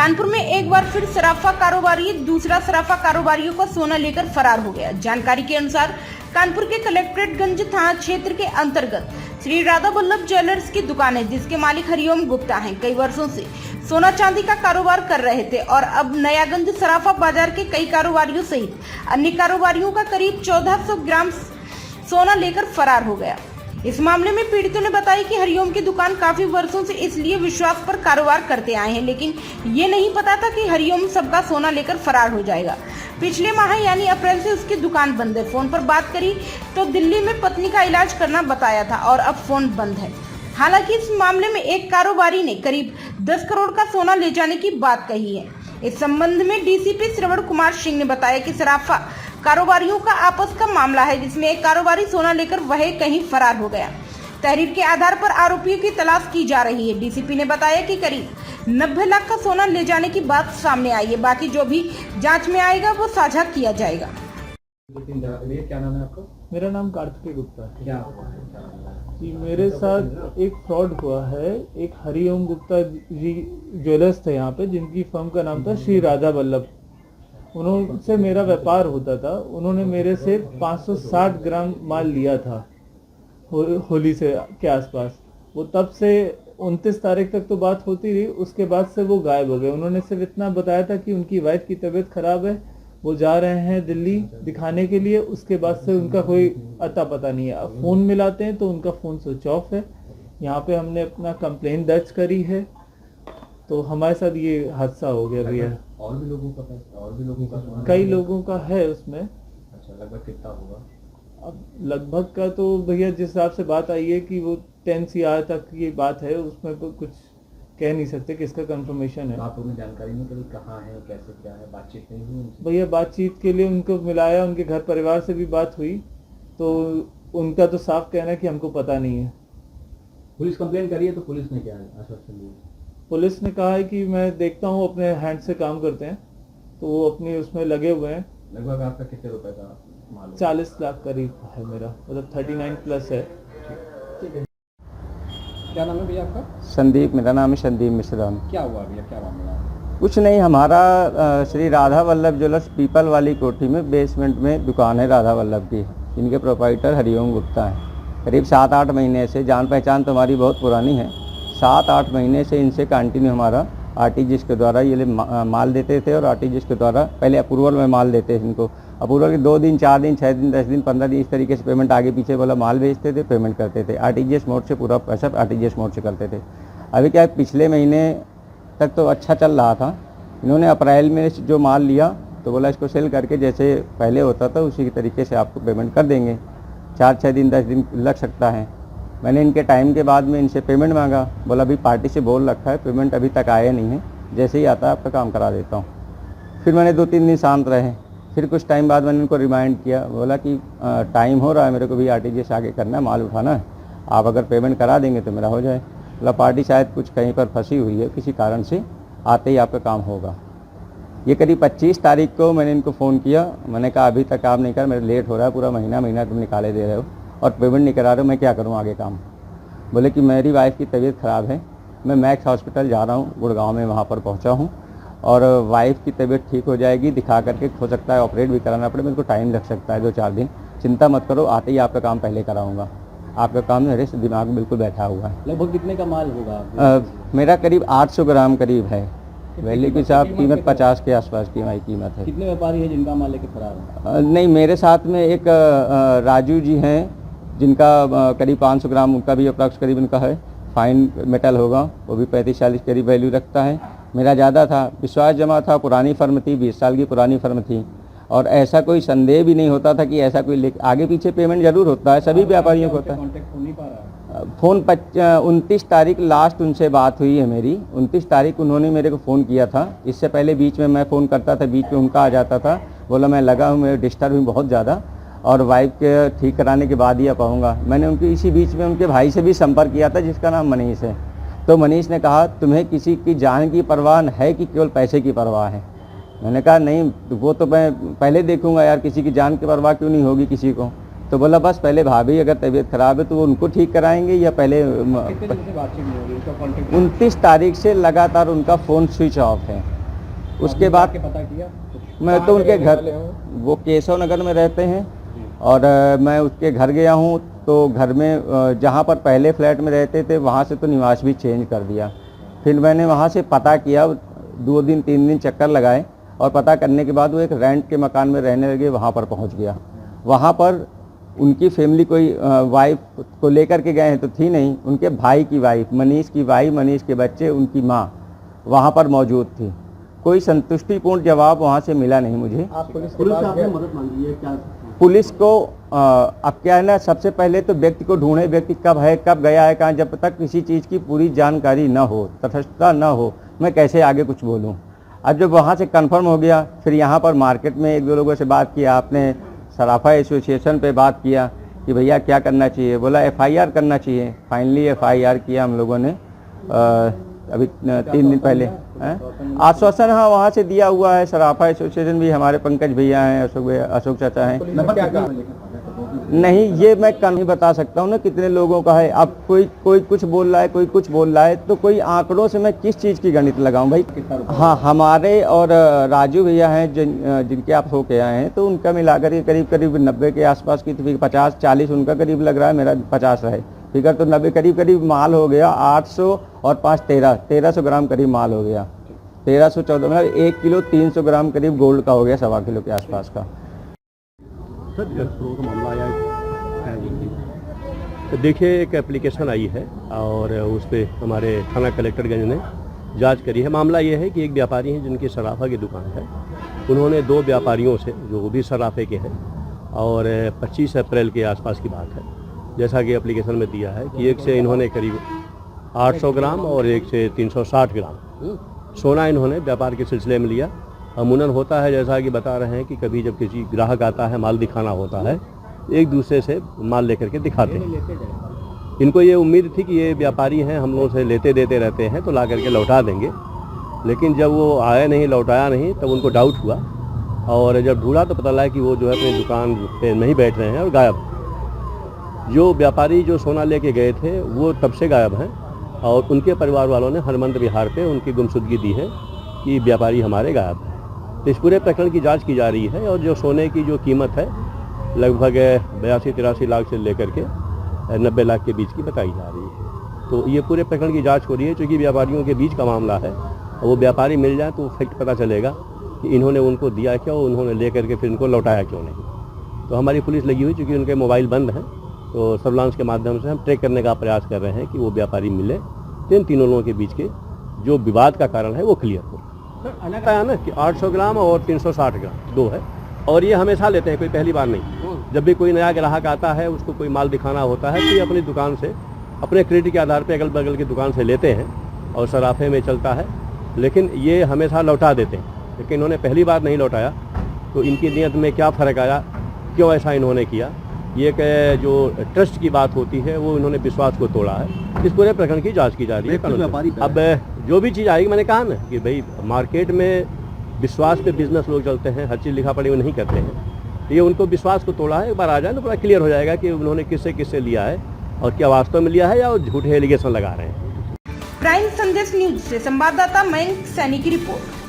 कानपुर में एक बार फिर सराफा कारोबारी दूसरा सराफा कारोबारियों का सोना लेकर फरार हो गया। जानकारी के अनुसार कानपुर के कलेक्ट्रेटगंज थाना क्षेत्र के अंतर्गत श्री राधा वल्लभ ज्वेलर्स की दुकान है, जिसके मालिक हरिओम गुप्ता हैं। कई वर्षों से सोना चांदी का कारोबार कर रहे थे और अब नयागंज सराफा बाजार के कई कारोबारियों सहित अन्य कारोबारियों का करीब 1400 ग्राम सोना लेकर फरार हो गया। इस मामले में पीड़ितों ने बताया कि हरिओम की दुकान काफी वर्षों से इसलिए विश्वास पर कारोबार करते आए हैं, लेकिन ये नहीं पता था कि हरिओम सबका सोना लेकर फरार हो जाएगा। पिछले माह यानी अप्रैल से उसकी दुकान बंद है। फोन पर बात करी तो दिल्ली में पत्नी का इलाज करना बताया था और अब फोन बंद है। हालांकि इस मामले में एक कारोबारी ने करीब 10 करोड़ का सोना ले जाने की बात कही है। इस संबंध में डीसीपी श्रवण कुमार सिंह ने बताया कि सराफा कारोबारियों का आपस का मामला है, जिसमें एक कारोबारी सोना लेकर वह कहीं फरार हो गया। तहरीर के आधार पर आरोपियों की तलाश की जा रही है। डीसीपी ने बताया कि करीब 90 लाख का सोना ले जाने की बात सामने आई है। बाकी जो भी जांच में आएगा वो साझा किया जाएगा। क्या नाम है आपका? मेरा नाम कार्तिकेय गुप्ता है। क्या जी, मेरे साथ एक फ्रॉड हुआ है। एक हरिओम गुप्ता जी ज्वेलर्स थे यहाँ पे, जिनकी फर्म का नाम था श्री राधा वल्लभ। उन्होंने मेरा व्यापार होता था। उन्होंने मेरे से 560 ग्राम माल लिया था होली से के आसपास। वो तब से 29 तारीख तक तो बात होती रही, उसके बाद से वो गायब हो गए। उन्होंने सिर्फ इतना बताया था कि उनकी वाइफ की तबीयत खराब है, वो जा रहे हैं दिल्ली दिखाने के लिए। उसके बाद से उनका कोई अता पता नहीं है। अब फ़ोन मिलाते हैं तो उनका फ़ोन स्विच ऑफ है। यहाँ पे हमने अपना कंप्लेंट दर्ज करी है, तो हमारे साथ ये हादसा हो गया भैया। और भी लोगों का सोना? कई लोगों का है उसमें। अच्छा, लगभग कितना होगा? अब लगभग का तो भैया जिस हिसाब से बात आई है कि वो 10 CR तक की बात है, उसमें तो कुछ कह नहीं सकते किसका कंफर्मेशन है। आप लोगों ने जानकारी नहीं करी कहाँ है, कैसे क्या है, बातचीत नहीं हुई उनसे? भैया बातचीत के लिए उनको मिलाया, उनके घर परिवार से भी बात हुई, तो उनका तो साफ कहना है कि हमको पता नहीं है। पुलिस कंप्लेन करी है तो पुलिस ने क्या आश्वासन दिया? पुलिस ने कहा है कि मैं देखता हूँ, अपने हैंड से काम करते हैं, तो वो अपने उसमें लगे हुए हैं। लगभग आपका कितने रुपए का माल? 40 लाख करीब है मेरा, मतलब 39 प्लस है। ठीक है। क्या नाम है भैया आपका? संदीप, मेरा नाम है संदीप मिश्रा। क्या हुआ भैया, क्या मामला? कुछ नहीं, हमारा श्री राधा वल्लभ ज्वेलर्स पीपल वाली कोठी में बेसमेंट में दुकान है राधा वल्लभ की। इनके प्रोप्राइटर हरिओम गुप्ता हैं। करीब 7-8 महीने से, जान पहचान तो हमारी बहुत पुरानी है, 7-8 महीने से इनसे कंटिन्यू हमारा आरटीजीएस के द्वारा ये माल देते थे। और आरटीजीएस के द्वारा पहले अप्रूवल में माल देते थे इनको। अप्रूवल के 2 दिन, 4 दिन, 6 दिन, 10 दिन, 15 दिन, इस तरीके से पेमेंट आगे पीछे वाला माल भेजते थे, पेमेंट करते थे। आरटीजीएस मोड से पूरा पैसा आरटीजीएस मोड से करते थे। अभी क्या, पिछले महीने तक तो अच्छा चल रहा था। इन्होंने अप्रैल में जो माल लिया तो बोला इसको सेल करके जैसे पहले होता था उसी तरीके से आपको पेमेंट कर देंगे। 4-6 दिन, 10 दिन लग सकता है। मैंने इनके टाइम के बाद में इनसे पेमेंट मांगा, बोला अभी पार्टी से बोल रखा है, पेमेंट अभी तक आया नहीं है, जैसे ही आता है आपका काम करा देता हूँ। फिर मैंने 2-3 दिन शांत रहे। फिर कुछ टाइम बाद मैंने इनको रिमाइंड किया, बोला कि टाइम हो रहा है, मेरे को भी आरटीजीएस आगे करना है, माल उठाना है, आप अगर पेमेंट करा देंगे तो मेरा हो जाए। बोला पार्टी शायद कुछ कहीं पर फंसी हुई है, किसी कारण से आते ही आपका काम होगा। ये करीब 25 तारीख को मैंने इनको फ़ोन किया। मैंने कहा अभी तक आप नहीं कर, मेरे लेट हो रहा है, पूरा महीना तुम निकाले दे रहे हो और पेमेंट नहीं करा रहे हो, मैं क्या करूं आगे काम? बोले कि मेरी वाइफ की तबीयत ख़राब है, मैं मैक्स हॉस्पिटल जा रहा हूं, गुड़गांव में, वहां पर पहुंचा हूं और वाइफ की तबीयत ठीक हो जाएगी, दिखा करके हो सकता है ऑपरेट भी कराना पड़े, मेरे को टाइम लग सकता है 2-4 दिन, चिंता मत करो, आते ही आपका काम पहले कराऊँगा। आपका काम मेरे दिमाग में बिल्कुल बैठा हुआ है। लगभग कितने का माल होगा? मेरा करीब 800 ग्राम करीब है। वैल्यू के साथ कीमत 50 के आसपास की हमारी कीमत है। कितने व्यापारी है जिनका माल लेके फरार है? नहीं, मेरे साथ में एक राजू जी हैं, जिनका करीब 500 ग्राम, उनका भी अप्रॉक्स करीब उनका है, फाइन मेटल होगा, वो भी 35-40 करीब वैल्यू रखता है। मेरा ज़्यादा था, विश्वास जमा था, पुरानी फर्म थी, 20 साल की पुरानी फर्म थी और ऐसा कोई संदेह भी नहीं होता था कि ऐसा कोई आगे पीछे पेमेंट जरूर होता है, सभी व्यापारियों को होता है। कॉन्टेक्ट हो नहीं पा रहा है? फ़ोन 29 तारीख लास्ट उनसे बात हुई है मेरी। 29 तारीख उन्होंने मेरे को फ़ोन किया था। इससे पहले बीच में मैं फ़ोन करता था, बीच में उनका आ जाता था, बोला मैं लगा हूँ, मैं डिस्टर्ब हूँ बहुत ज़्यादा और वाइफ के ठीक कराने के बाद ही आ पाऊँगा। मैंने उनके इसी बीच में उनके भाई से भी संपर्क किया था, जिसका नाम मनीष है। तो मनीष ने कहा तुम्हें किसी की जान की परवाह है कि केवल पैसे की परवाह है? मैंने कहा नहीं, वो तो मैं पहले देखूँगा यार, किसी की जान की परवाह क्यों नहीं होगी किसी को। तो बोला बस पहले भाभी अगर तबीयत खराब है तो वो उनको ठीक कराएंगे या पहले 29 तारीख से लगातार उनका फ़ोन स्विच ऑफ है। उसके बाद पता किया मैं तो उनके घर, वो केशव नगर में रहते हैं और मैं उसके घर गया हूँ तो घर में जहाँ पर पहले फ्लैट में रहते थे वहाँ से तो निवास भी चेंज कर दिया। फिर मैंने वहाँ से पता किया, 2 दिन 3 दिन चक्कर लगाए और पता करने के बाद वो एक रेंट के मकान में रहने लगे, वहाँ पर पहुँच गया। वहाँ पर उनकी फैमिली कोई वाइफ को लेकर के गए हैं तो थी नहीं, उनके भाई की वाइफ, मनीष की वाइफ, मनीष के बच्चे, उनकी माँ वहाँ पर मौजूद थी। कोई संतुष्टिपूर्ण जवाब वहाँ से मिला नहीं मुझे। आप पुलिस से आपने मदद मांगी है क्या? पुलिस को अब क्या है ना, सबसे पहले तो व्यक्ति को ढूंढे, व्यक्ति कब है, कब गया है, कहाँ। जब तक किसी चीज़ की पूरी जानकारी न हो, तटस्थता न हो, मैं कैसे आगे कुछ बोलूँ। अब जब वहाँ से कंफर्म हो गया, फिर यहाँ पर मार्केट में 1-2 लोगों से बात किया, आपने सराफा एसोसिएशन पे बात किया कि भैया क्या करना चाहिए, बोला FIR करना चाहिए। फाइनली FIR किया हम लोगों ने अभी 3 दिन पहले। आश्वासन हाँ वहाँ से दिया हुआ है, सराफा एसोसिएशन भी, हमारे पंकज भैया हैं, अशोक चाचा हैं। नहीं, ये मैं कल नहीं बता सकता हूँ ना कितने लोगों का है। अब कोई कुछ बोल रहा है, कोई कुछ बोल रहा है, तो कोई आंकड़ों से मैं किस चीज़ की गणित लगाऊं भाई। हाँ, हमारे और राजू भैया हैं जिनके आप होके आए हैं, तो उनका मिलाकर के करीब 90 के आसपास की, तो 50-40 उनका करीब लग रहा है, मेरा 50 है फिगर, तो 90 करीब माल हो गया। 800 और 5 1300 ग्राम करीब माल हो गया। 1314 मतलब 1 किलो 300 ग्राम करीब गोल्ड का हो गया, 1.25 किलो के आसपास का। सर का मामला आया तो देखिए, एक एप्लीकेशन आई है और उस पर हमारे थाना कलेक्टरगंज ने जांच करी है। मामला ये है कि एक व्यापारी हैं जिनकी सराफा की दुकान है, उन्होंने 2 व्यापारियों से, जो भी सराफे के हैं, और 25 अप्रैल के आसपास की बात है, जैसा कि एप्लीकेशन में दिया है कि एक से इन्होंने करीब 800 ग्राम और एक से 360 ग्राम सोना इन्होंने व्यापार के सिलसिले में लिया। अमूमन होता है, जैसा कि बता रहे हैं, कि कभी जब किसी ग्राहक आता है, माल दिखाना होता है, एक दूसरे से माल लेकर के दिखाते हैं। इनको ये उम्मीद थी कि ये व्यापारी हैं, हम लोगों से लेते देते रहते हैं तो ला करके लौटा देंगे। लेकिन जब वो आए नहीं, लौटाया नहीं, तब उनको डाउट हुआ और जब ढूंढा तो पता लगा कि वो जो है अपनी दुकान पे नहीं बैठ रहे हैं और गायब। जो व्यापारी जो सोना लेके गए थे वो तब से गायब हैं और उनके परिवार वालों ने हरमंद विहार पे उनकी गुमशुदगी दी है कि व्यापारी हमारे गायब हैं। तो इस पूरे प्रकरण की जांच की जा रही है और जो सोने की जो कीमत है लगभग 82-83 लाख से लेकर के 90 लाख के बीच की बताई जा रही है। तो ये पूरे प्रकरण की जांच हो रही है, चूँकि व्यापारियों के बीच का मामला है और वो व्यापारी मिल जाए तो फैक्ट पता चलेगा कि इन्होंने उनको दिया क्या और उन्होंने ले करके फिर इनको लौटाया क्यों नहीं। तो हमारी पुलिस लगी हुई, चूँकि उनके मोबाइल बंद हैं, तो सर्विलांस के माध्यम से हम ट्रैक करने का प्रयास कर रहे हैं कि वो व्यापारी मिले, तीनों लोगों के बीच के जो विवाद का कारण है वो क्लियर हो। अलग आया ना कि 800 ग्राम और 360 ग्राम 2 है और ये हमेशा लेते हैं, कोई पहली बार नहीं। जब भी कोई नया ग्राहक आता है, उसको कोई माल दिखाना होता है तो ये अपनी दुकान से, अपने क्रेडिट के आधार पर अगल बगल की दुकान से लेते हैं और सराफे में चलता है, लेकिन ये हमेशा लौटा देते हैं। लेकिन इन्होंने पहली बार नहीं लौटाया, तो इनकी नीयत में क्या फ़र्क आया, क्यों ऐसा इन्होंने किया, ये एक जो ट्रस्ट की बात होती है वो इन्होंने विश्वास को तोड़ा है। इस पूरे प्रकरण की जांच की जा रही है। अब जो भी चीज़ आएगी, मैंने कहा ना कि भाई मार्केट में विश्वास पे बिजनेस लोग चलते हैं, हर चीज़ लिखा पढ़ी वो नहीं करते हैं। ये उनको विश्वास को तोड़ा है, एक बार आ जाए तो पूरा क्लियर हो जाएगा कि उन्होंने किससे लिया है और क्या वास्तव में लिया है या झूठे एलिगेशन लगा रहे हैं। प्राइम संदेश न्यूज से संवाददाता मयंक सैनी की रिपोर्ट।